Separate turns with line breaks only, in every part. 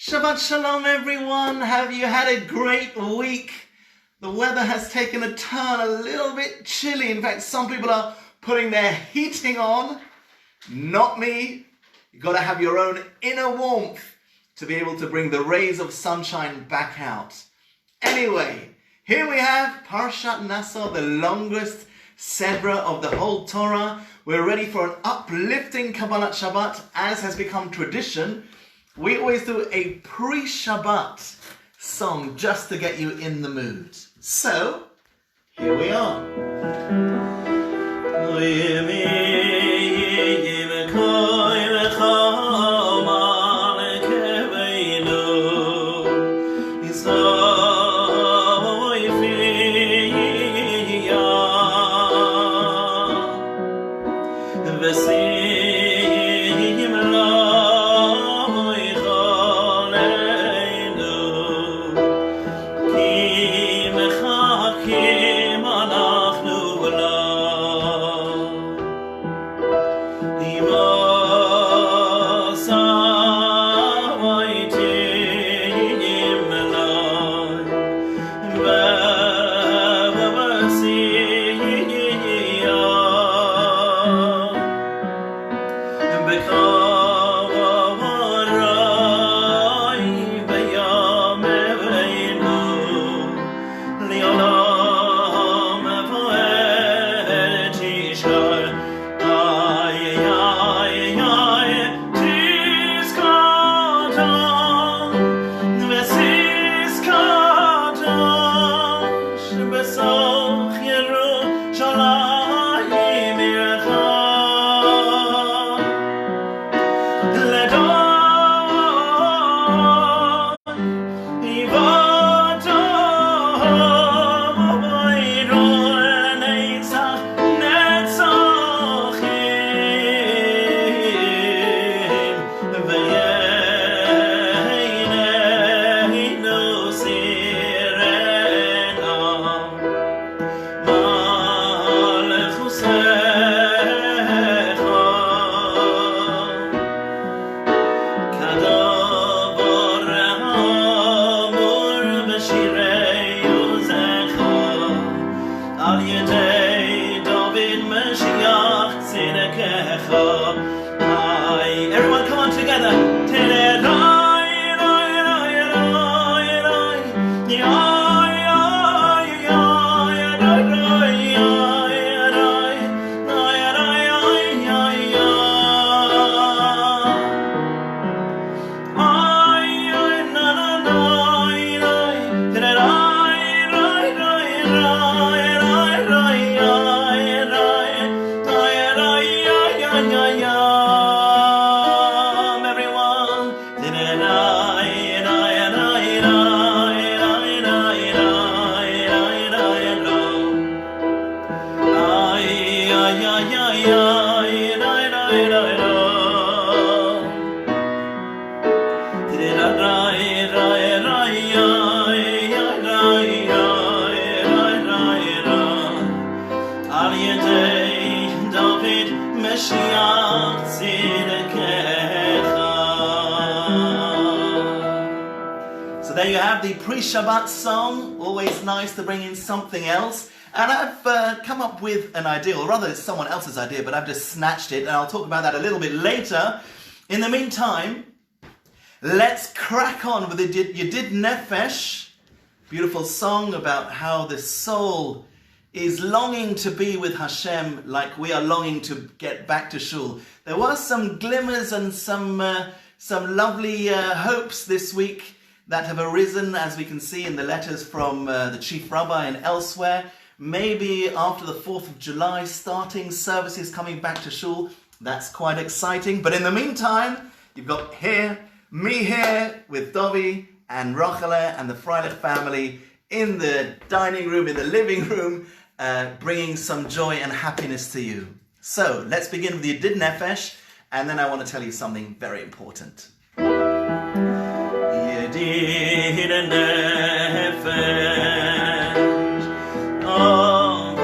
Shabbat Shalom, everyone. Have you had a great week? The weather has taken a turn, a little bit chilly. In fact, some people are putting their heating on. Not me. You've got to have your own inner warmth to be able to bring the rays of sunshine back out. Anyway, here we have Parashat Naso, the longest Sedra of the whole Torah. We're ready for an uplifting Kabbalat Shabbat, as has become tradition. We always do a pre-Shabbat song just to get you in the mood. So, here we are. Everyone come on together. So there you have the pre-Shabbat song. Always nice to bring in something else. And I've come up with an idea, or rather it's someone else's idea, but I've just snatched it, and I'll talk about that a little bit later. In the meantime, let's crack on with the Yedid Nefesh, beautiful song about how the soul is longing to be with Hashem like we are longing to get back to Shul. There were some glimmers and some lovely hopes this week that have arisen, as we can see in the letters from the Chief Rabbi and elsewhere. Maybe after the 4th of July, starting services coming back to Shul. That's quite exciting. But in the meantime, you've got me here with Dovi and Rochele and the Freilich family in the dining room, in the living room, bringing some joy and happiness to you. So let's begin with the Yedid Nefesh, and then I want to tell you something very important. Yedid Nefesh. Oh,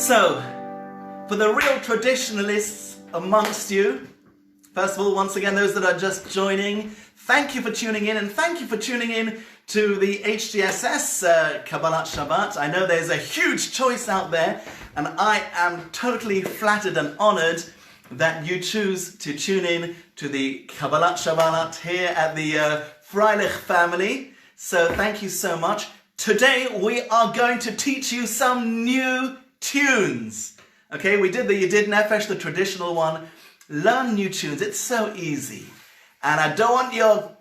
So, for the real traditionalists amongst you, first of all, once again, those that are just joining, thank you for tuning in, and thank you for tuning in to the HGSS Kabbalat Shabbat. I know there's a huge choice out there, and I am totally flattered and honored that you choose to tune in to the Kabbalat Shabbat here at the Freilich family. So thank you so much. Today we are going to teach you some new tunes. Okay, we did the Yedid Nefesh, the traditional one, learn new tunes. It's so easy. And I don't want your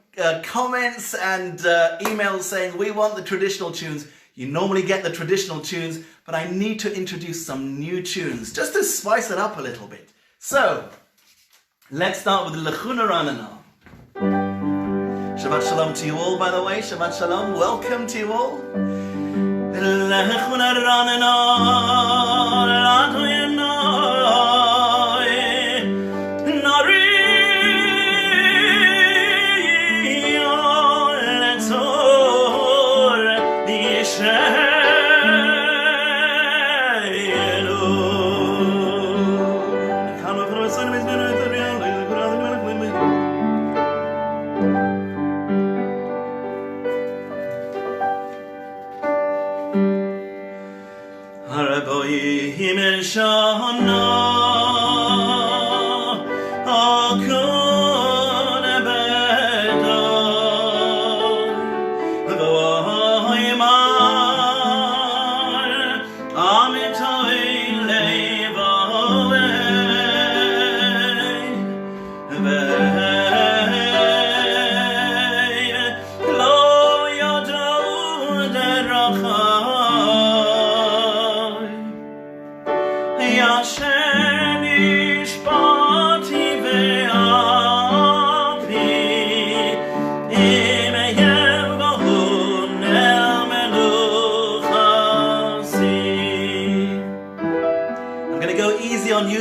comments and emails saying, we want the traditional tunes. You normally get the traditional tunes, but I need to introduce some new tunes, just to spice it up a little bit. So, let's start with Lechuna Ranana. Shabbat Shalom to you all, by the way. Shabbat Shalom. Welcome to you all. Lechuna Ranana,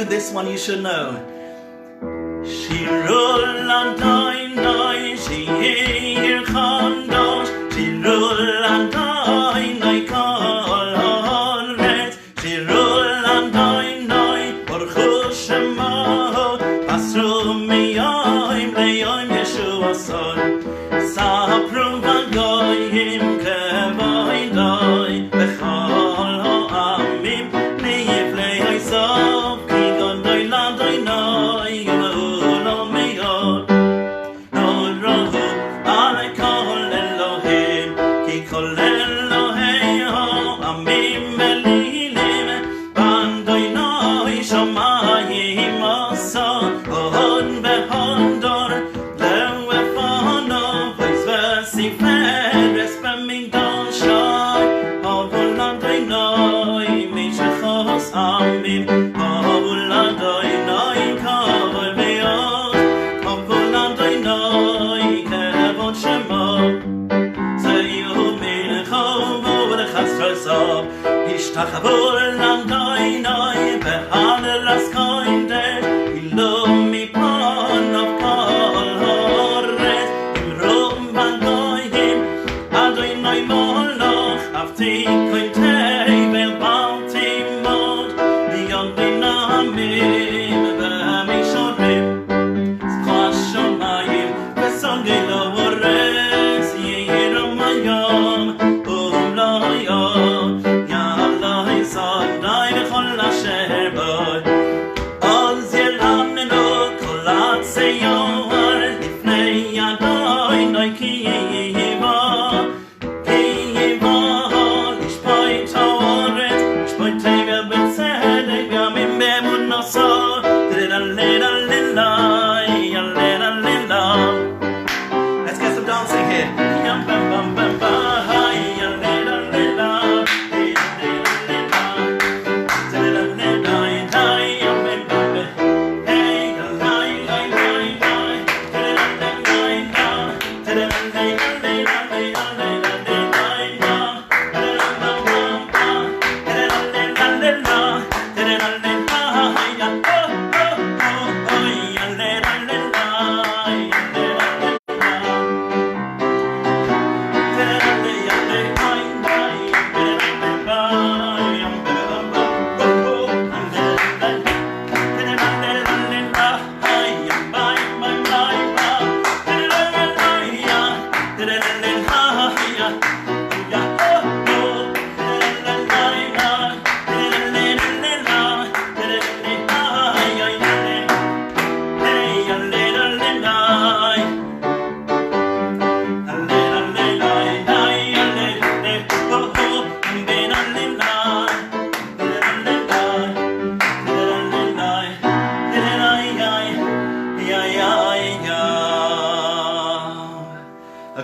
this one you should know. She roll on die, she hear condos, she roll on die, call on red, she roll on die, or Hushamo, Pasru me, I'm Yeshua son, Saprum van Goyim, Kevai die, the Chol Amim, Niflei Isaac. Tachabol and Dai, Behanelas Koinde, Ilum mi Pan of Kalhores, in Rome van Doim, Adonai Moloch, Afti Kointe, Bel Balti Mod, Beyond the Namim, Bamishorim, Squashomayim, Besongilo Wores, Yeramayom, Umlayom. Let's get some dancing here.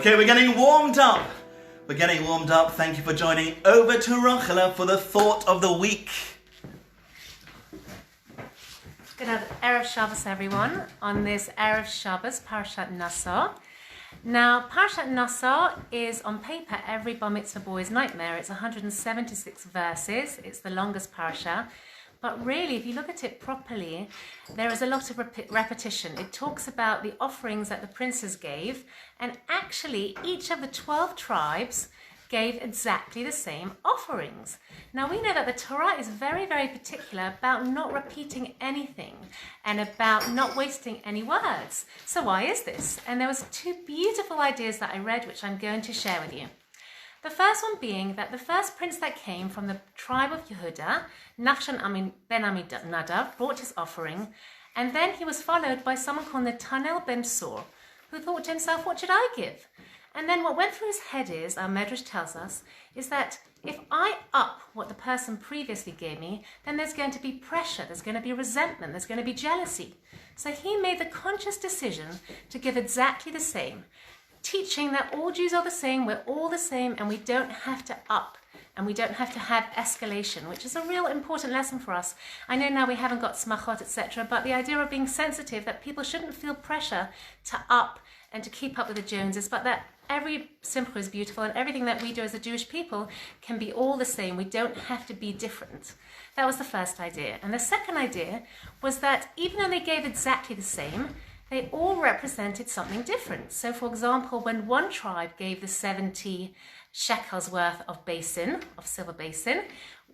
Okay, we're getting warmed up. We're getting warmed up. Thank you for joining. Over to Rochela for the thought of the week.
Good Erev Shabbos, everyone. On this Erev Shabbos, Parashat Naso. Now, Parashat Naso is on paper every bar mitzvah boy's nightmare. It's 176 verses. It's the longest parasha. But really, if you look at it properly, there is a lot of repetition. It talks about the offerings that the princes gave, and actually each of the 12 tribes gave exactly the same offerings. Now we know that the Torah is very, very particular about not repeating anything and about not wasting any words. So why is this? And there was two beautiful ideas that I read, which I'm going to share with you. The first one being that the first prince that came from the tribe of Yehuda, Nachshon ben Aminadav, brought his offering, and then he was followed by someone called Netanel ben Sor, who thought to himself, what should I give? And then what went through his head is, our Medrash tells us, is that if I up what the person previously gave me, then there's going to be pressure, there's going to be resentment, there's going to be jealousy. So he made the conscious decision to give exactly the same, teaching that all Jews are the same, we're all the same, and we don't have to up, and we don't have to have escalation, which is a real important lesson for us. I know now we haven't got smachot, etc., but the idea of being sensitive, that people shouldn't feel pressure to up and to keep up with the Joneses, but that every simcha is beautiful, and everything that we do as a Jewish people can be all the same. We don't have to be different. That was the first idea. And the second idea was that even though they gave exactly the same, they all represented something different. So for example, when one tribe gave the 70 shekels worth of basin, of silver basin,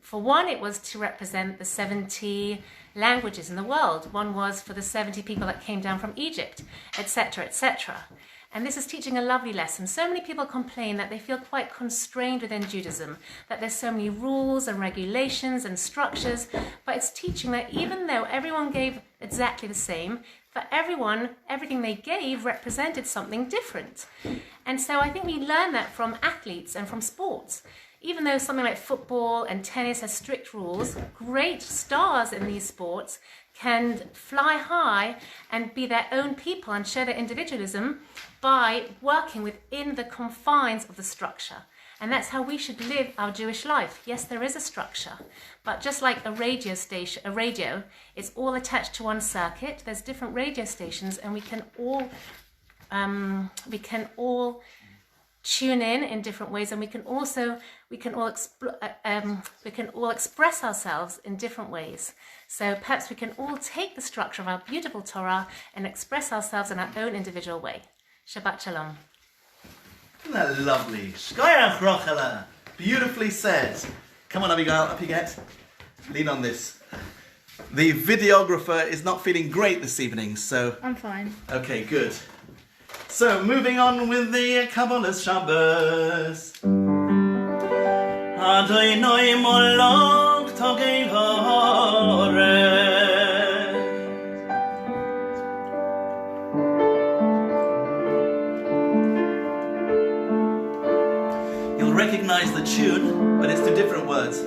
for one it was to represent the 70 languages in the world. One was for the 70 people that came down from Egypt, etc., etc. And this is teaching a lovely lesson. So many people complain that they feel quite constrained within Judaism, that there's so many rules and regulations and structures, but it's teaching that even though everyone gave exactly the same, for everyone, everything they gave represented something different. And so I think we learn that from athletes and from sports. Even though something like football and tennis has strict rules, great stars in these sports can fly high and be their own people and show their individualism by working within the confines of the structure. And that's how we should live our Jewish life. Yes, there is a structure, but just like a radio station, a radio, it's all attached to one circuit. There's different radio stations, and we can all tune in different ways, and we can all express ourselves in different ways. So perhaps we can all take the structure of our beautiful Torah and express ourselves in our own individual way. Shabbat Shalom.
Isn't that lovely? Shkoyach Rochela. Beautifully said. Come on, Abigail, up you get. Lean on this. The videographer is not feeling great this evening, so...
I'm fine.
Okay, good. So, moving on with the Kabbalat Shabbos. Adonai Molach Togei Haaretz. You'll recognize the tune, but it's two different words.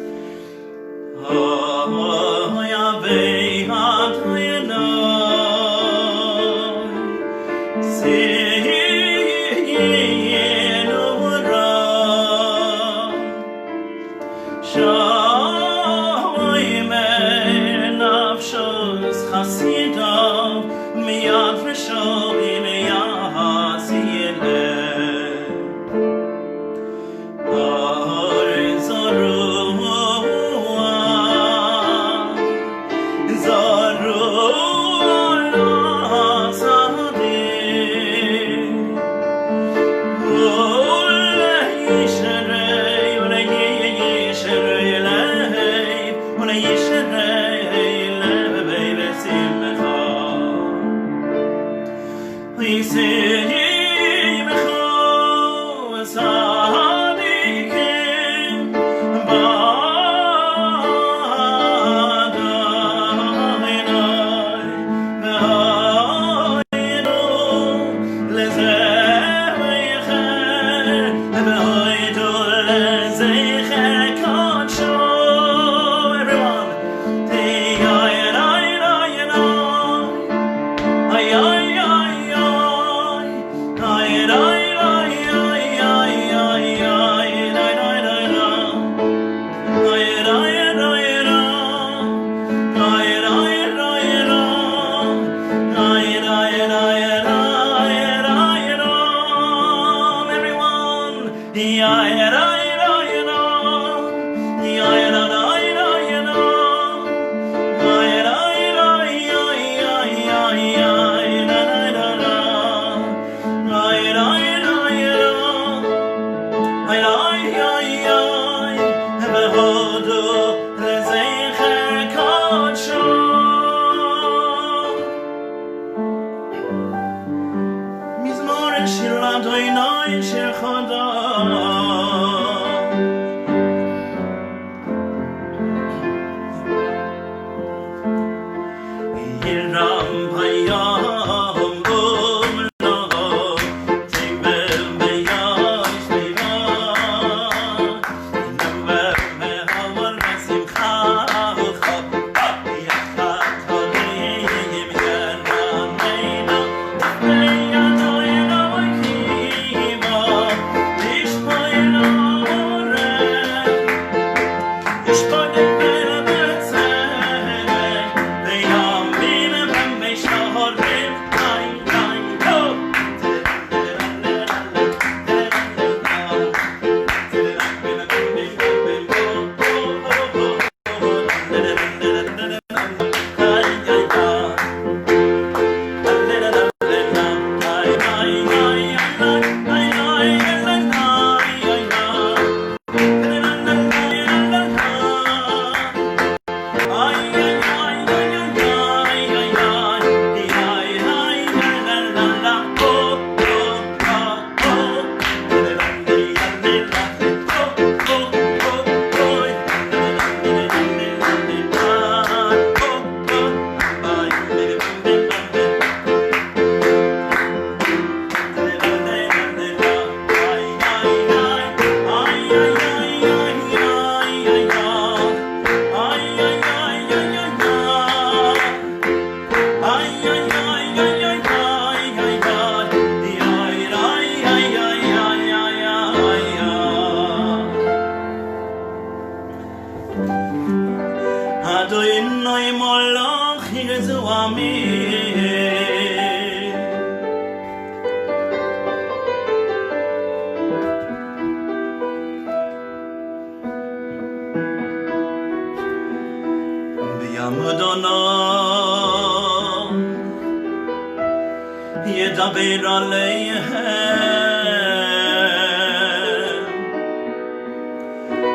ידבר עליהם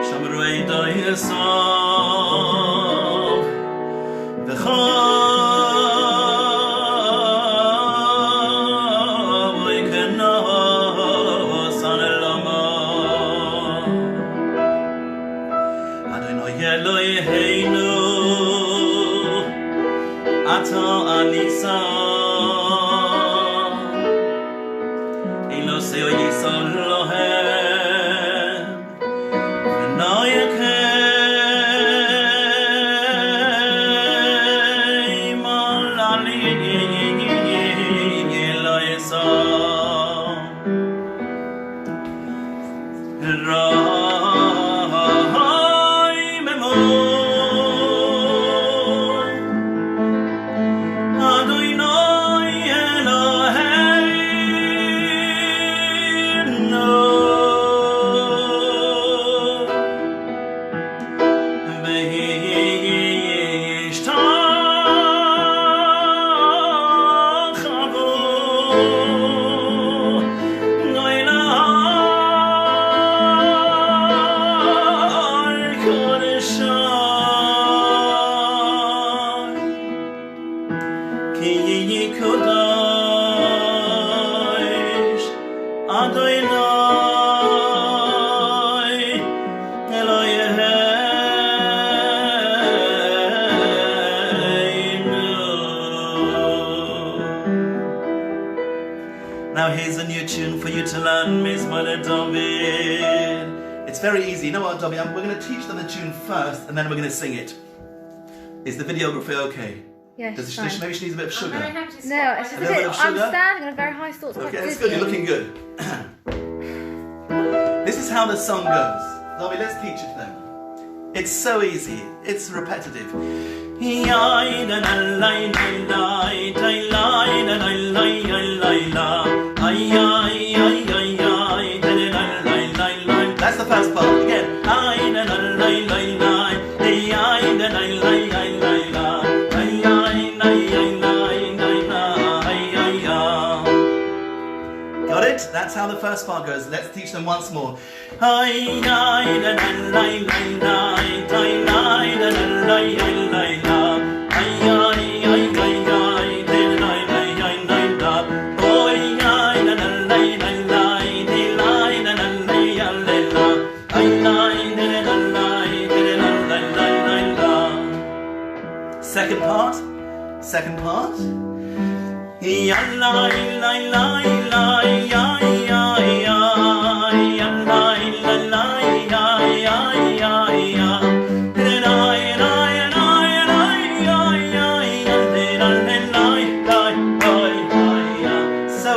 שמרו עדו יסוף וחוב יקנוס על אלומו אדוני אלוהינו אתה הניצב Now here's a new tune for you to learn, Miss Mother David. It's very easy. You know what, Dobby? We're going to teach them the tune first, and then we're going to sing it. Is the videography okay?
Yes.
Maybe she needs a bit of sugar.
No, it's just a bit. I'm standing on a very high stool.
Okay, that's good. You're looking good. This is how the song goes. Dobby, let's teach it then. It's so easy. It's repetitive. That's the first part. Again. Got it? That's how the first part goes. Let's teach them once more. So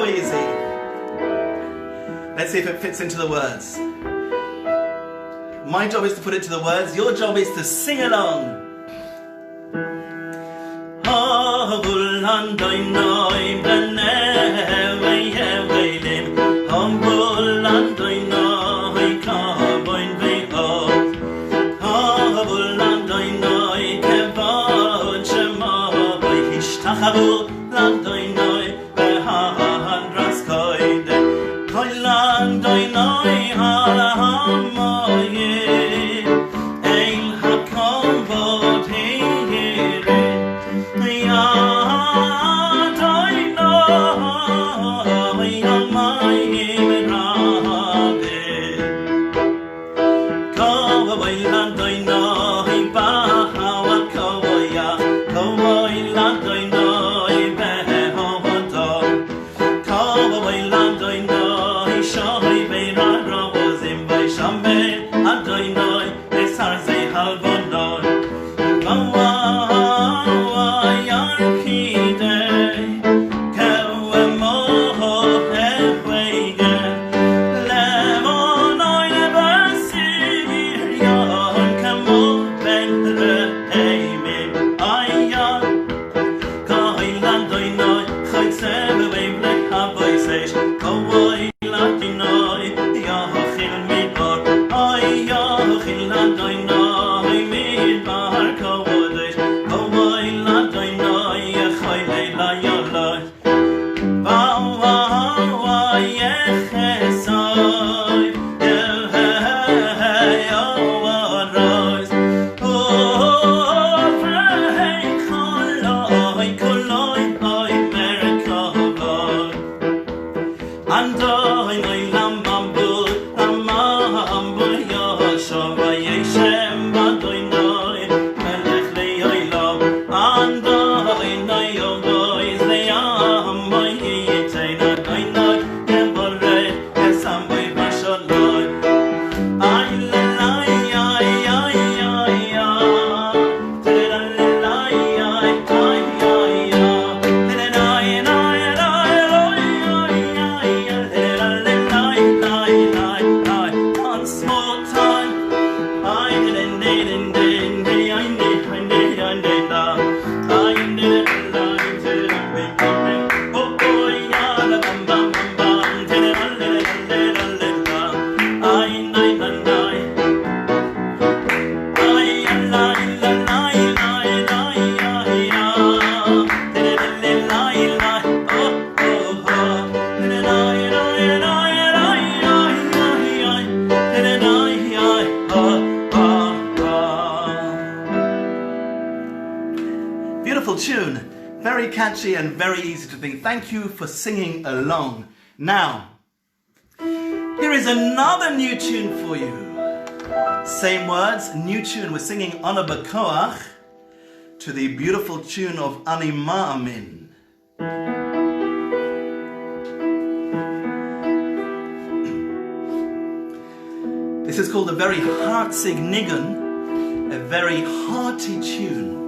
easy. Let's see if it fits into the words. My job is to put it to the words, your job is to sing along. Tune. Very catchy and very easy to think. Thank you for singing along. Now, here is another new tune for you. Same words, new tune. We're singing Ana B'Koach to the beautiful tune of Ani Ma'amin. This is called a very heartsig nigun, a very hearty tune.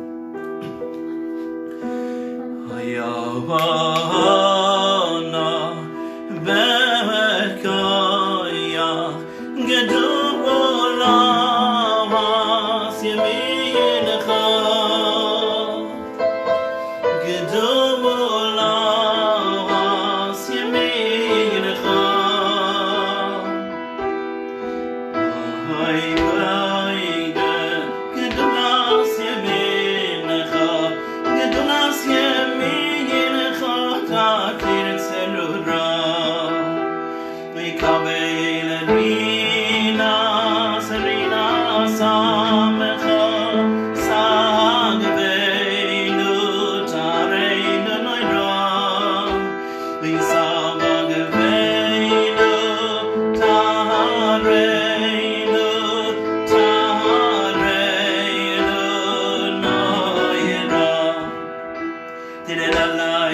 La la la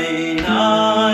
la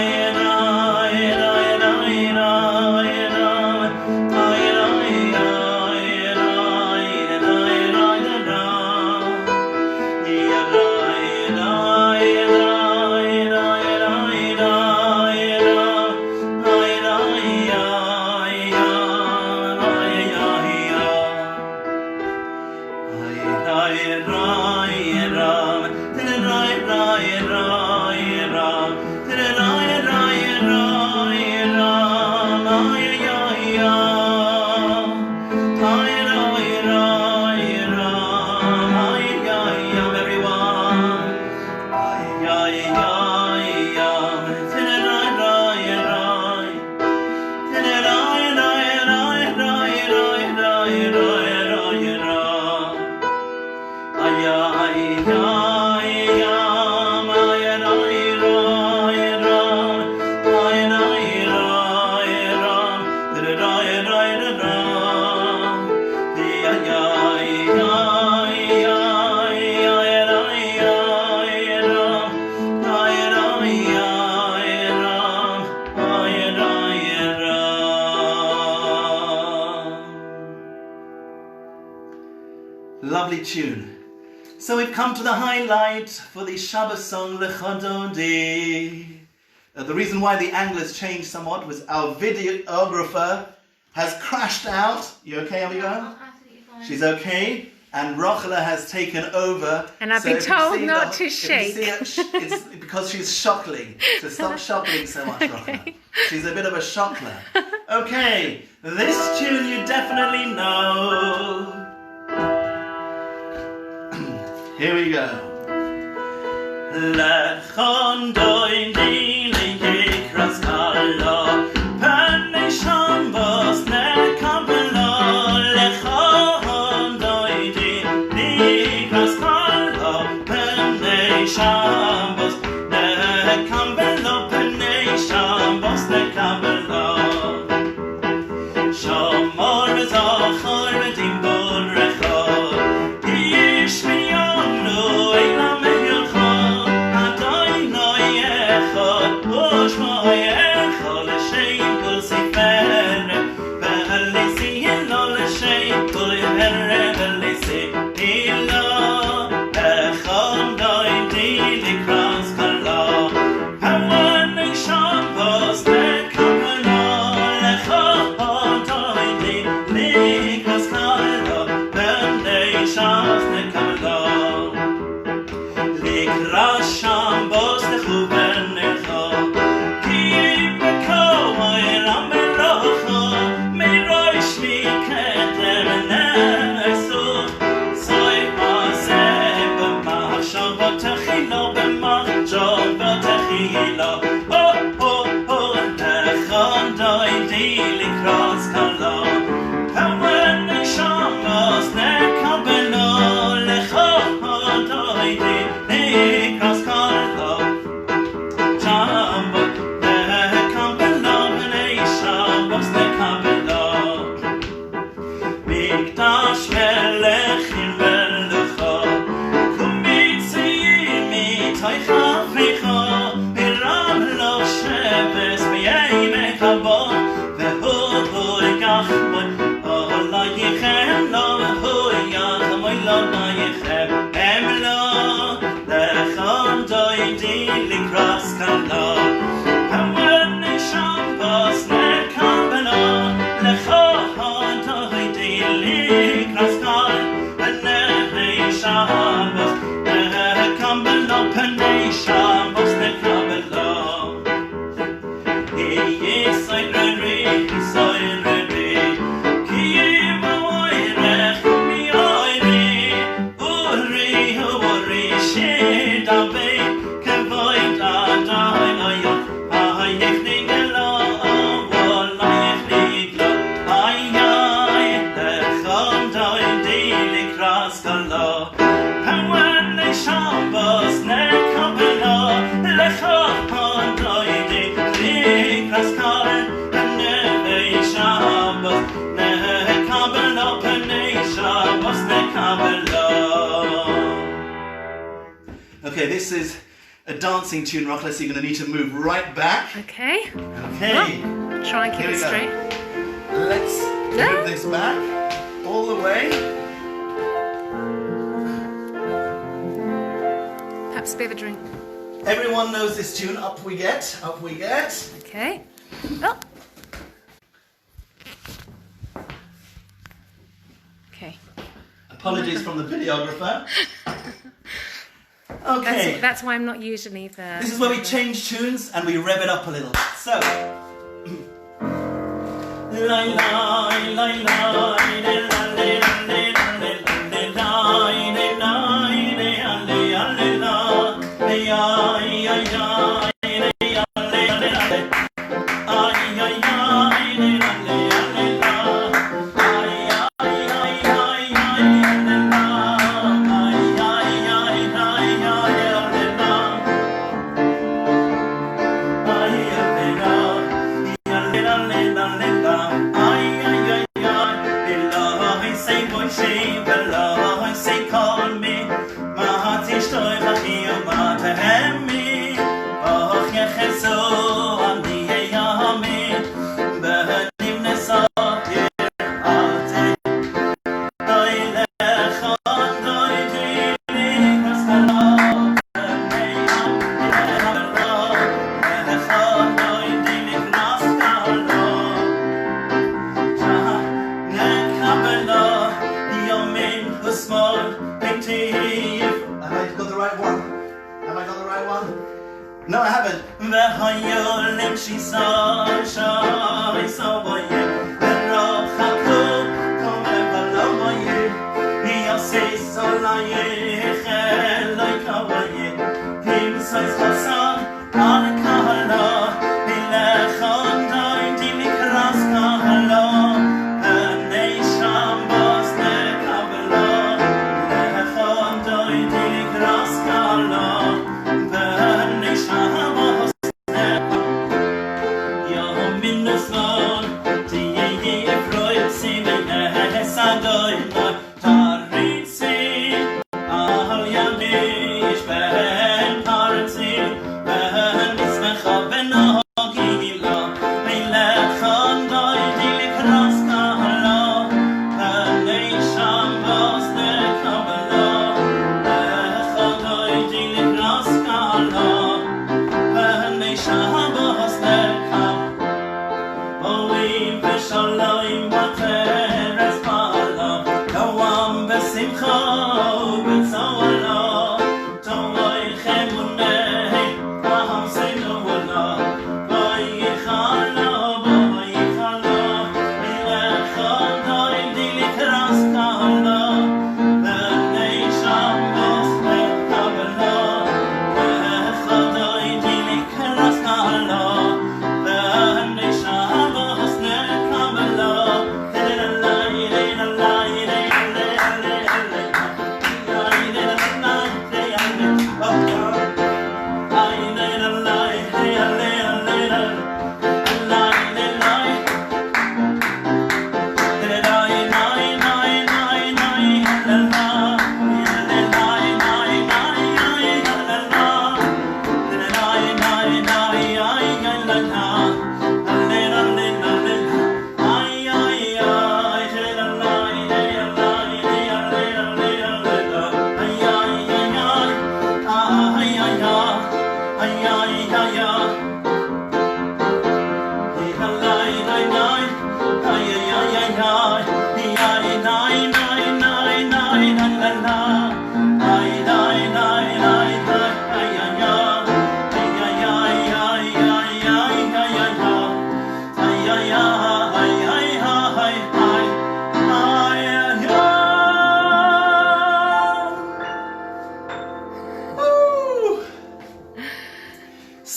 lovely tune. So we've come to the highlight for the Shabbat song Lechododi. The reason why the angle has changed somewhat was our videographer has crashed out. You okay, Abigail?
I'm absolutely fine.
She's okay. And Rochela has taken over.
And I've been told not to shake.
It's because she's shockling. So stop shockling so much, Rochela. She's a bit of a shockler. Okay, this tune you definitely know. Here we go. Lechon doini likras kala, panei shambos nekabelo. Lechon doini likras kala, panei shambos nekabelo, panei shambos nekabelo. Shamor v'zachor v'dim b'recha, ish miyanu eila me'ilcha, adonai echad, u'shma'echa l'shem kol sefer, v'alisi ilo l'shem kol herre, v'alisi ilo, echad doidi likras kala, hawanei shambos nekabelo, lechad doidi likras kala, b'nei shas nekabelo. Likras shambos nechuvenecha, ki b'koel amelocha, mirosh mikedem ne'esuch, soy maseh b'machshavot echilo, b'machshavot echilo. Oh, oh, oh, lechon doidi likras kala, hawanei shambos nekabelo, lechon doidi likras kala, shambos nekabelo, b'nei shambos nekabelo. Mikdash melechim belucha, kumitziyim mitoicha v'cha, piram lo sheves v'yemek habon, v'hu yikach moy, lo yichem lo, v'hu yichem moy lo yichem em lo, lechon doidi likras kala, hawanei shambos nekabelo, lechon doidi likras kala, b'nei shambos nekabelo, b'nei shambos nekabelo. Yisoy reri, ki yivoyrech miyoyri, uri uri shidavei, kevoyd adai oyo, ayich nigelo, olayich niglo, ayay, lechon doidi likras kala, hawanei shambos nekabelo, lechon doidi likras kala, b'nei shambos nekabelo, b'nei shambos nekabelo. Okay, this is a dancing tune, Rochela, so you're going to need to move right back.
Okay.
Okay.
Try and keep
Here
it
we go.
straight.
Let's move this back all the way.
Perhaps a bit of a drink.
Everyone knows this tune. Up we get, up we get.
Okay. Oh. Okay.
Apologies from the videographer. Okay.
That's why I'm not usually the...
This is where we change tunes and we rev it up a little. So. La la la la hayolim shisa shay savaye rochaku kome valoye yase solaye chelay kavaye him says hasan al kahala ilechon doy dilikras kahala anei shambos ne Kabbalat ilechon doy dilikras kahala anei shambos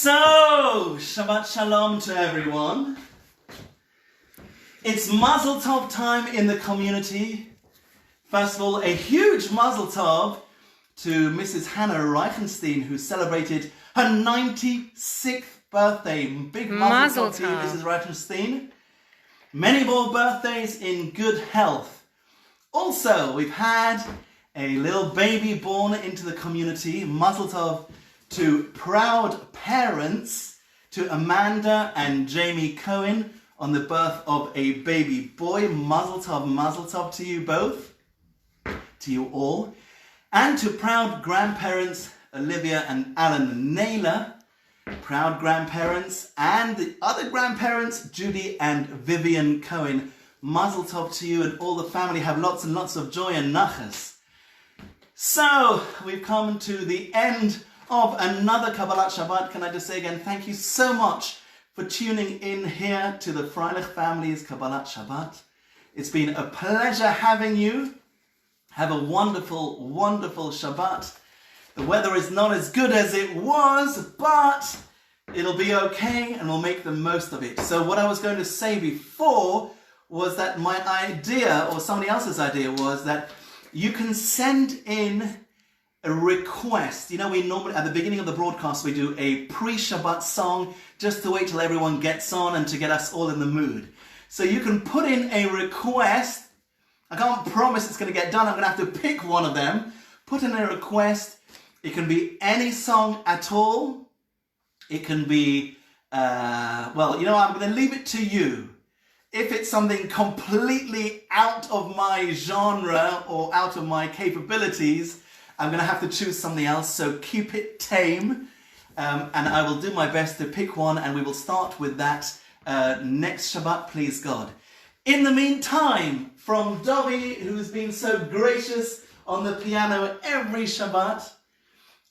So, Shabbat Shalom to everyone. It's Mazel Tov time in the community. First of all, a huge Mazel Tov to Mrs. Hannah Reichenstein, who celebrated her 96th birthday. Big Mazel Tov to you, Mrs. Reichenstein. Many more birthdays in good health. Also, we've had a little baby born into the community. Mazel Tov to proud parents, to Amanda and Jamie Cohen on the birth of a baby boy. Mazel tov to you both, to you all. And to proud grandparents, Olivia and Alan Naylor, proud grandparents, and the other grandparents, Judy and Vivian Cohen. Mazel tov to you and all the family. Have lots and lots of joy and nachas. So, we've come to the end of another Kabbalat Shabbat. Can I just say again, thank you so much for tuning in here to the Freilich family's Kabbalat Shabbat. It's been a pleasure having you. Have a wonderful, wonderful Shabbat. The weather is not as good as it was, but it'll be okay and we'll make the most of it. So what I was going to say before was that my idea, or somebody else's idea, was that you can send in a request. You know, we normally, at the beginning of the broadcast, we do a pre-Shabbat song just to wait till everyone gets on and to get us all in the mood. So you can put in a request. I can't promise it's going to get done. I'm going to have to pick one of them. Put in a request. It can be any song at all. It can be, well, you know, I'm going to leave it to you. If it's something completely out of my genre or out of my capabilities, I'm going to have to choose something else, so keep it tame, and I will do my best to pick one, and we will start with that next Shabbat, please God. In the meantime, from Dovi, who's been so gracious on the piano every Shabbat,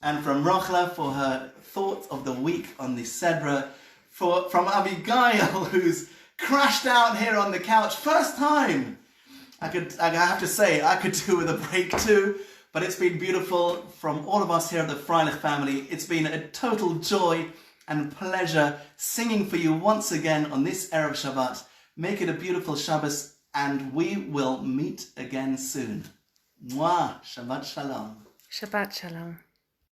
and from Rochla for her thought of the week on the Sedra from Abigail, who's crashed out here on the couch. First time! I have to say, I could do with a break too, but it's been beautiful from all of us here at the Freilich family. It's been a total joy and pleasure singing for you once again on this Erev Shabbat. Make it a beautiful Shabbos, and we will meet again soon. Mwah! Shabbat Shalom.
Shabbat Shalom.